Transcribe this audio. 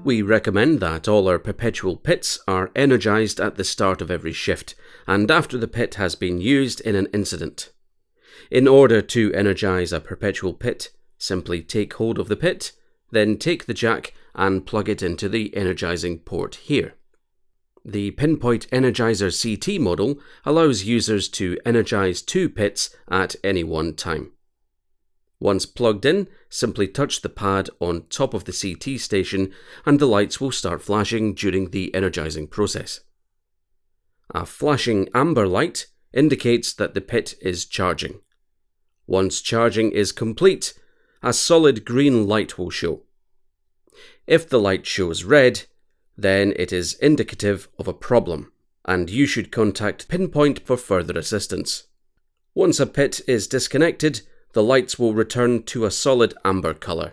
We recommend that all our perpetual pits are energized at the start of every shift, and after the pit has been used in an incident. In order to energize a perpetual pit, simply take hold of the pit, then take the jack and plug it into the energizing port here. The Pinpoint Energizer CT model allows users to energize 2 pits at any one time. Once plugged in, simply touch the pad on top of the CT station and the lights will start flashing during the energizing process. A flashing amber light indicates that the pit is charging. Once charging is complete, a solid green light will show. If the light shows red, then it is indicative of a problem, and you should contact Pinpoint for further assistance. Once a pit is disconnected, the lights will return to a solid amber colour.